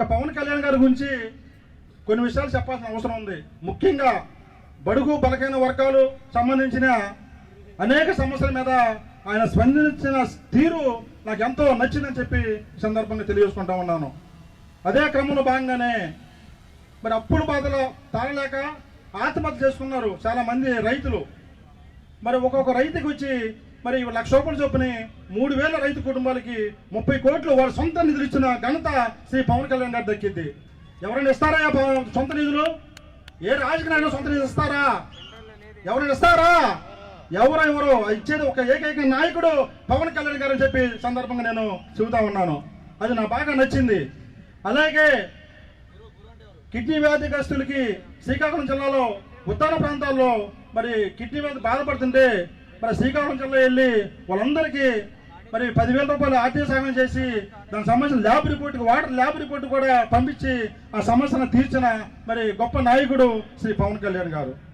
ఇక పవన్ కళ్యాణ్ గారి గురించి కొన్ని విషయాలు చెప్పాల్సిన అవసరం ఉంది. ముఖ్యంగా బడుగు బలహీన వర్గాలు సంబంధించిన అనేక సమస్యల మీద ఆయన స్పందించిన తీరు నాకు ఎంతో నచ్చిందని చెప్పి సందర్భంగా తెలియజేసుకుంటా ఉన్నాను. అదే క్రమంలో భాగంగానే మరి అప్పుల బాధలు తాళలేక ఆత్మహత్య చేసుకున్నారు చాలా మంది రైతులు. మరి ఒక్కొక్క రైతుకి వచ్చి మరి 1,00,000 రూపాయల చొప్పుని 3,000 రైతు కుటుంబాలకి 30 కోట్లు వారి సొంత నిధులు ఇచ్చిన ఘనత శ్రీ పవన్ కళ్యాణ్ గారు దక్కింది. ఎవరైనా ఇస్తారా సొంత నిధులు? ఏ రాజకీయ నాయకులు సొంత నిధులు ఇస్తారా? ఎవరైనా ఇస్తారా? ఎవరు ఇచ్చేది ఒక ఏకైక నాయకుడు పవన్ కళ్యాణ్ గారు అని చెప్పి సందర్భంగా నేను చెబుతా ఉన్నాను. అది నాకు బాగా నచ్చింది. అలాగే కిడ్నీ వ్యాధిగ్రస్తులకి శ్రీకాకుళం జిల్లాలో ఉత్తర ప్రాంతాల్లో మరి కిడ్నీ వ్యాధి బాధపడుతుంటే మరి శ్రీకాకుళం జిల్లా వెళ్ళి వాళ్ళందరికీ మరి 10,000 రూపాయలు ఆర్థిక సహాయం చేసి దానికి సంబంధించిన వాటర్ ల్యాబ్ రిపోర్ట్ కూడా పంపించి ఆ సమస్యను తీర్చిన మరి గొప్ప నాయకుడు శ్రీ పవన్ కళ్యాణ్ గారు.